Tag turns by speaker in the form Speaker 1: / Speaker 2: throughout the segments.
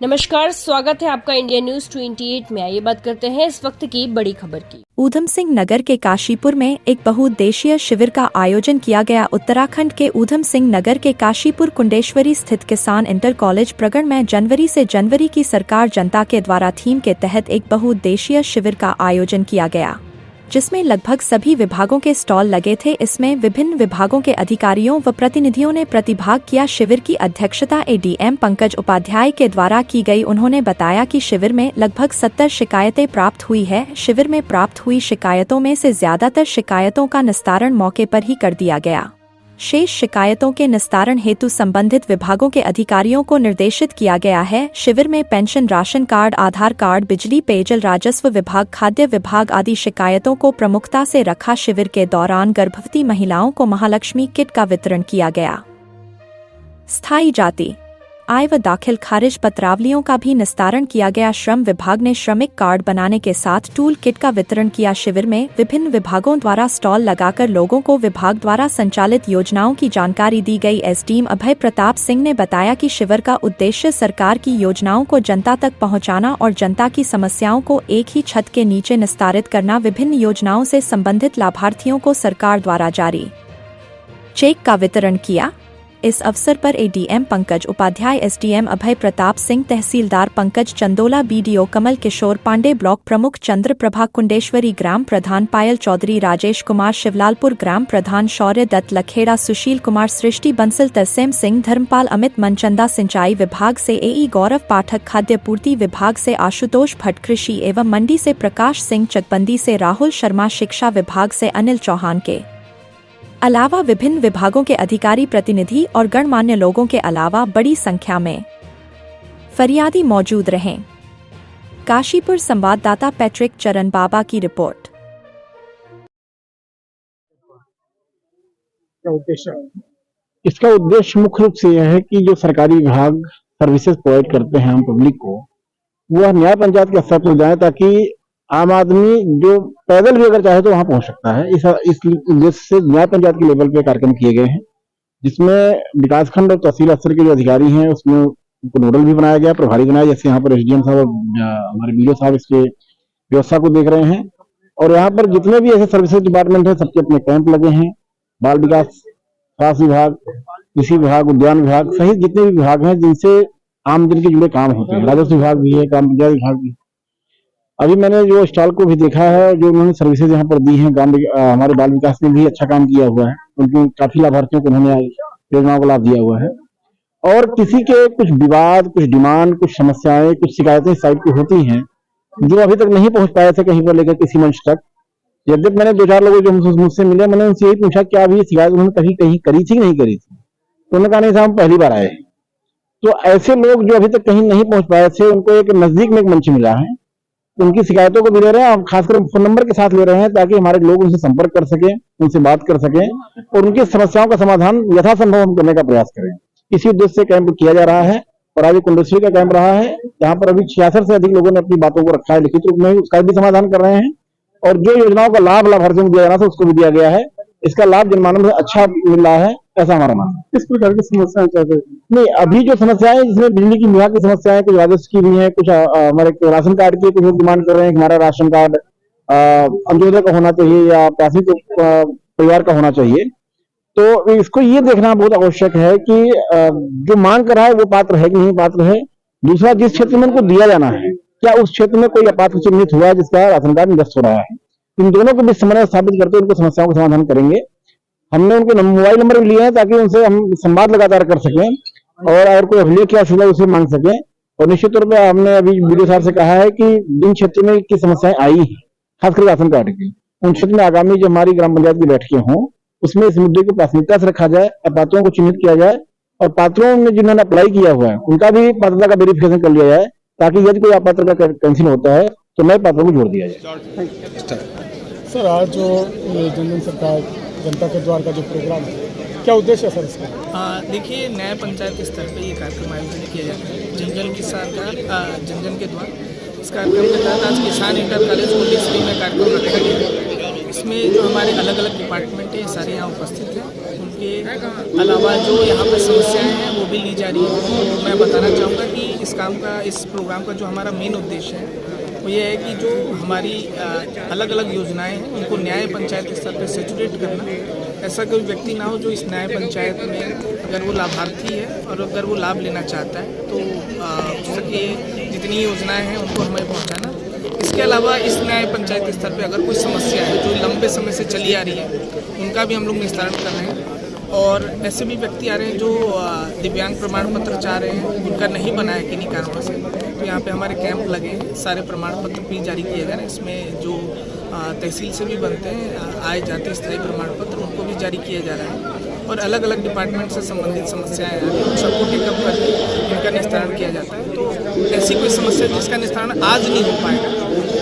Speaker 1: नमस्कार, स्वागत है आपका इंडिया न्यूज 28 में। आइए बात करते हैं इस वक्त की बड़ी खबर की।
Speaker 2: ऊधम सिंह नगर के काशीपुर में एक बहुउद्देशीय शिविर का आयोजन किया गया। उत्तराखंड के ऊधम सिंह नगर के काशीपुर कुंडेश्वरी स्थित किसान इंटर कॉलेज प्रगण में जनवरी से जनवरी की सरकार जनता के द्वारा थीम के तहत एक बहुउद्देशीय शिविर का आयोजन किया गया, जिसमें लगभग सभी विभागों के स्टॉल लगे थे। इसमें विभिन्न विभागों के अधिकारियों व प्रतिनिधियों ने प्रतिभाग किया। शिविर की अध्यक्षता एडीएम पंकज उपाध्याय के द्वारा की गई। उन्होंने बताया कि शिविर में लगभग 70 शिकायतें प्राप्त हुई है। शिविर में प्राप्त हुई शिकायतों में से ज्यादातर शिकायतों का निस्तारण मौके पर ही कर दिया गया। शेष शिकायतों के निस्तारण हेतु संबंधित विभागों के अधिकारियों को निर्देशित किया गया है। शिविर में पेंशन, राशन कार्ड, आधार कार्ड, बिजली, पेयजल, राजस्व विभाग, खाद्य विभाग आदि शिकायतों को प्रमुखता से रखा। शिविर के दौरान गर्भवती महिलाओं को महालक्ष्मी किट का वितरण किया गया। स्थायी जाति, आय व दाखिल खारिज पत्रावलियों का भी निस्तारण किया गया। श्रम विभाग ने श्रमिक कार्ड बनाने के साथ टूल किट का वितरण किया। शिविर में विभिन्न विभागों द्वारा स्टॉल लगाकर लोगों को विभाग द्वारा संचालित योजनाओं की जानकारी दी गई। एसडीएम अभय प्रताप सिंह ने बताया कि शिविर का उद्देश्य सरकार की योजनाओं को जनता तक पहुंचाना और जनता की समस्याओं को एक ही छत के नीचे निस्तारित करना। विभिन्न योजनाओं से संबंधित लाभार्थियों को सरकार द्वारा जारी चेक का वितरण किया। इस अवसर पर एडीएम पंकज उपाध्याय, एसडीएम अभय प्रताप सिंह, तहसीलदार पंकज चंदोला, बीडीओ कमल किशोर पांडे, ब्लॉक प्रमुख चंद्र प्रभा कुंडेश्वरी, ग्राम प्रधान पायल चौधरी, राजेश कुमार शिवलालपुर, ग्राम प्रधान शौर्य दत्त लखेड़ा, सुशील कुमार, सृष्टि बंसल, तरसेम सिंह, धर्मपाल, अमित मनचंदा, सिंचाई विभाग से एई गौरव पाठक, खाद्य पूर्ति विभाग से आशुतोष भट्ट, कृषि एवं मंडी से प्रकाश सिंह, चकबंदी से राहुल शर्मा, शिक्षा विभाग से अनिल चौहान के अलावा विभिन्न विभागों के अधिकारी, प्रतिनिधि और गणमान्य लोगों के अलावा बड़ी संख्या में फरियादी मौजूद रहे। काशीपुर संवाददाता पैट्रिक चरण बाबा की रिपोर्ट।
Speaker 3: इसका उद्देश्य मुख्य रूप से यह है कि जो सरकारी विभाग सर्विसेज प्रोवाइड करते हैं हम पब्लिक को, वह न्याय पंचायत के स्तर पर जाए, ताकि आम आदमी जो पैदल भी अगर चाहे तो वहां पहुंच सकता है। इस उद्देश्य से न्याय पंचायत के लेवल पे कार्यक्रम किए गए हैं, जिसमें विकासखंड और तहसील स्तर के जो अधिकारी हैं उसमें उनको नोडल भी बनाया गया, प्रभारी बनाया। जैसे यहाँ पर एसडीएम साहब और हमारे बीडीओ साहब इसके व्यवस्था को देख रहे हैं। और यहाँ पर जितने भी ऐसे सर्विसेज डिपार्टमेंट है, सबके अपने कैंप लगे हैं। बाल विकास, स्वास्थ्य विभाग, कृषि विभाग, उद्यान विभाग सहित जितने भी विभाग हैं जिनसे आमजन के जुड़े काम होते हैं, राजस्व विभाग भी है, ग्राम पंचायत विभाग भी। अभी मैंने जो स्टॉल को भी देखा है, जो उन्होंने सर्विसेज यहाँ पर दी हैं, हमारे बाल विकास ने भी अच्छा काम किया हुआ है। उनके काफी लाभार्थियों को उन्होंने योजनाओं को लाभ दिया हुआ है। और किसी के कुछ विवाद, कुछ डिमांड, कुछ समस्याएं, कुछ शिकायतें साइड की होती हैं जो अभी तक नहीं पहुंच पाए थे कहीं पर लेकर किसी मंच तक। यद्यप मैंने 2-4 लोगों जो मुझसे मिले, मैंने उनसे यही पूछा क्या अभी शिकायत उन्होंने कभी कहीं करी थी कि नहीं करी थी, तो उन्होंने कहा नहीं साहब, हम पहली बार आए। तो ऐसे लोग जो अभी तक कहीं नहीं पहुंच पाए थे, उनको एक नजदीक में एक मंच मिला है, उनकी शिकायतों को भी ले रहे हैं, खासकर फोन नंबर के साथ ले रहे हैं, ताकि हमारे लोग उनसे संपर्क कर सकें, उनसे बात कर सकें और उनकी समस्याओं का समाधान यथासंभव हम करने का प्रयास करें। इसी उद्देश्य से कैंप किया जा रहा है। और आज कुंडेश्वरी का कैंप रहा है, जहां पर अभी 66 से अधिक लोगों ने अपनी बातों को रखा है लिखित रूप में, उसका भी समाधान कर रहे हैं। और जो योजनाओं का लाभ लाभार्थियों को दिया जाना था उसको भी दिया गया है। इसका लाभ जनमानव में अच्छा मिल रहा है, ऐसा हमारा मानना है। किस प्रकार की समस्याएं चाहते हैं? नहीं, अभी जो समस्याएं, जिसमें बिजली की विभाग की समस्याएं, कुछ राजस्व की भी है, कुछ हमारे राशन कार्ड की कुछ डिमांड कर रहे हैं। हमारा राशन कार्ड अंत्योदय का होना चाहिए या प्राथमिक परिवार का होना चाहिए। तो इसको ये देखना बहुत आवश्यक है कि जो मांग कर रहा है वो पात्र है कि नहीं पात्र है। दूसरा, जिस क्षेत्र में उनको दिया जाना है, क्या उस क्षेत्र में कोई अपात्र चिन्हित हुआ है जिसका राशन कार्ड निरस्त हो रहा है। इन दोनों को भी समन्वय स्थापित करके उनको समस्याओं का समाधान करेंगे। हमने उनके मोबाइल नंबर भी लिए हैं ताकि उनसे हम संवाद लगातार कर सकें और अगर कोई अभिलेख या सुविधा उसे मांग सकें। और निश्चित तौर पर हमने अभी बीडीओ साहब से कहा है कि जिन क्षेत्र में की समस्याएं आई है, खासकर राशन कार्ड की, उन क्षेत्र में आगामी जो हमारी ग्राम पंचायत की बैठकें हों, उसमें इस मुद्दे को प्राथमिकता से रखा जाए, अपात्रों को चिन्हित किया जाए और पात्रों में जिन्होंने अप्लाई किया हुआ है उनका भी पात्रता का वेरिफिकेशन कर लिया जाए, ताकि यदि कोई अपात्र का कैंसिल होता है तो नए पात्रों को जोड़ दिया जाए।
Speaker 4: सर, आज जो जनधन सरकार जनता के द्वार का जो प्रोग्राम है, क्या उद्देश्य है सर इसका?
Speaker 5: देखिए, न्याय पंचायत स्तर पे ये कार्यक्रम आयोजित किया जाता है जनजन की सरकार जनजन के द्वार। इस कार्यक्रम के तहत आज किसान इंटर कॉलेज कुंडेश्वरी में कार्यक्रम रखा गया है। इसमें जो हमारे अलग अलग डिपार्टमेंट है सारे यहाँ उपस्थित हैं। उसके अलावा जो यहाँ पर समस्याएं हैं वो भी ली जा रही है। तो मैं बताना चाहूँगा कि इस प्रोग्राम का जो हमारा मेन उद्देश्य है वो ये है कि जो हमारी अलग अलग योजनाएं हैं उनको न्याय पंचायत स्तर पर सेचुरेट करना। ऐसा कोई व्यक्ति ना हो जो इस न्याय पंचायत में अगर वो लाभार्थी है और अगर वो लाभ लेना चाहता है तो उसके जितनी योजनाएं हैं उनको हमें पहुंचाना। इसके अलावा इस न्याय पंचायत स्तर पे अगर कोई समस्या है जो लंबे समय से चली आ रही है उनका भी हम लोग निस्तारण कर रहे हैं। और ऐसे भी व्यक्ति आ रहे हैं जो दिव्यांग प्रमाण पत्र चाह रहे हैं, उनका नहीं बना है किन्हीं कारणों से, तो यहाँ पे हमारे कैंप लगे हैं, सारे प्रमाण पत्र भी जारी किए गए हैं। इसमें जो तहसील से भी बनते हैं आए जाते स्थायी प्रमाण पत्र उनको भी जारी किया जा रहा है। और अलग अलग डिपार्टमेंट से संबंधित समस्याएं आ रही हैं, उन सबको टेकअप करके इनका निस्तारण किया जाता है। तो ऐसी कोई समस्या जिसका निस्तारण आज नहीं हो पाएगा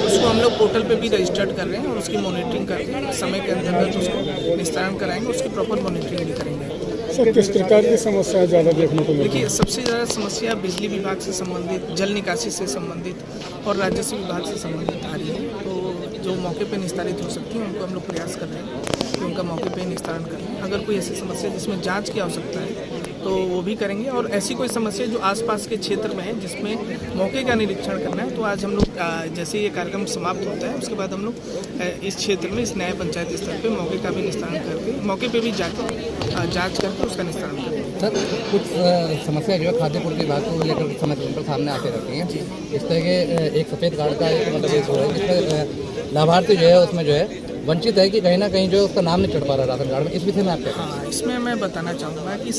Speaker 5: उसको हम लोग पोर्टल पे भी रजिस्टर्ड कर रहे हैं और उसकी मॉनिटरिंग करके समय के अंतर्गत उसको निस्तारण कराएंगे, उसकी प्रॉपर मॉनिटरिंग भी करेंगे।
Speaker 4: सर, किस प्रकार की समस्या ज़्यादा देखने को मिलती है?
Speaker 5: देखिए, सबसे ज़्यादा समस्या बिजली विभाग से संबंधित, जल निकासी से संबंधित और राजस्व विभाग से संबंधित आ रही है। तो जो मौके पे निस्तारित हो सकती है उनको हम लोग प्रयास कर रहे हैं कि उनका मौके पे निस्तारण करें। अगर कोई ऐसी समस्या जिसमें जांच की आवश्यकता है तो वो भी करेंगे। और ऐसी कोई समस्या जो आसपास के क्षेत्र में है जिसमें मौके का निरीक्षण करना है तो आज हम लोग जैसे ये कार्यक्रम समाप्त होता है उसके बाद हम लोग इस क्षेत्र में इस न्याय पंचायत स्तर पे मौके का भी निस्तारण करके मौके पे भी जाकर जांच करके उसका निस्तारण करेंगे।
Speaker 6: सर, कुछ समस्या जो है खाद्य पूर्ति विभाग को लेकर समय पर सामने आते रहती हैं। इस तरह के एक सफ़ेद कार्ड का एक मतलब एक है जिसमें लाभार्थी जो है उसमें जो है वंचित है कि कहीं ना कहीं जो उसका नाम नहीं चढ़ पा रहा राशन कार्ड में, इस विषय में आप क्या?
Speaker 5: हाँ, इसमें मैं बताना चाहूँगा कि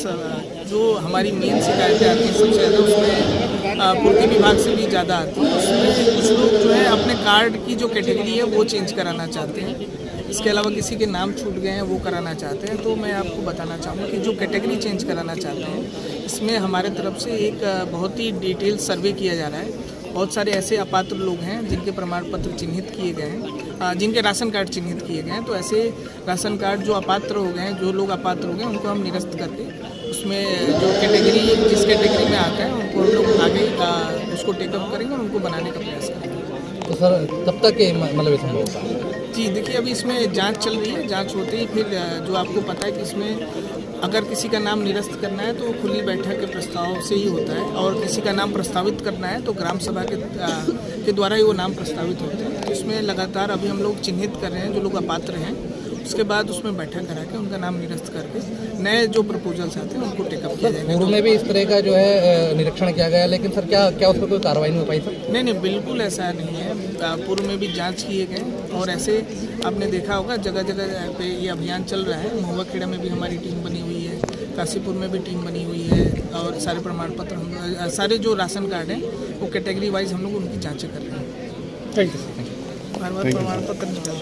Speaker 5: जो हमारी मेन शिकायतें आती हैं सबसे ज़्यादा उसमें पूर्ति विभाग से भी ज़्यादा आती है। उसमें कुछ लोग जो है अपने कार्ड की जो कैटेगरी है वो चेंज कराना चाहते हैं। इसके अलावा किसी के नाम छूट गए हैं वो कराना चाहते हैं। तो मैं आपको बताना चाहूँगा कि जो कैटेगरी चेंज कराना चाहते हैं इसमें हमारे तरफ से एक बहुत ही डिटेल सर्वे किया जा रहा है। बहुत सारे ऐसे अपात्र लोग हैं जिनके प्रमाण पत्र चिन्हित किए गए हैं, जिनके राशन कार्ड चिन्हित किए गए हैं। तो ऐसे राशन कार्ड जो अपात्र हो गए हैं, जो लोग अपात्र हो गए हैं उनको हम निरस्त करके उसमें जो कैटेगरी जिस कैटेगरी में आता है उनको हम लोग आगे उसको टेकअप करेंगे और उनको बनाने का प्रयास करेंगे।
Speaker 6: तो सर कब तक ये मतलब ये संभव होगा?
Speaker 5: जी देखिए, अभी इसमें जांच चल रही है। जांच होते ही फिर जो आपको पता है कि इसमें अगर किसी का नाम निरस्त करना है तो खुली बैठक के प्रस्ताव से ही होता है और किसी का नाम प्रस्तावित करना है तो ग्राम सभा के द्वारा ही वो नाम प्रस्तावित होते हैं। तो इसमें लगातार अभी हम लोग चिन्हित कर रहे हैं जो लोग अपात्र हैं, उसके बाद उसमें बैठक करा के उनका नाम निरस्त करके नए जो प्रपोजल्स आते हैं उनको टेकअप किया जाएगा।
Speaker 6: पूर्व में भी इस तरह का जो है निरीक्षण किया गया, लेकिन सर क्या उस पर कोई कार्रवाई नहीं हो पाई सर?
Speaker 5: नहीं, बिल्कुल ऐसा नहीं है। पूर्व में भी जांच किए गए और ऐसे आपने देखा होगा जगह जगह पे ये अभियान चल रहा है। महुआ खेड़ा में भी हमारी टीम बनी हुई है, काशीपुर में भी टीम बनी हुई है और सारे प्रमाण पत्र सारे जो राशन कार्ड हैं वो कैटेगरी वाइज हम लोग उनकी जाँचें कर रहे हैं।
Speaker 4: Thank you.
Speaker 5: बार प्रमाण पत्र निकल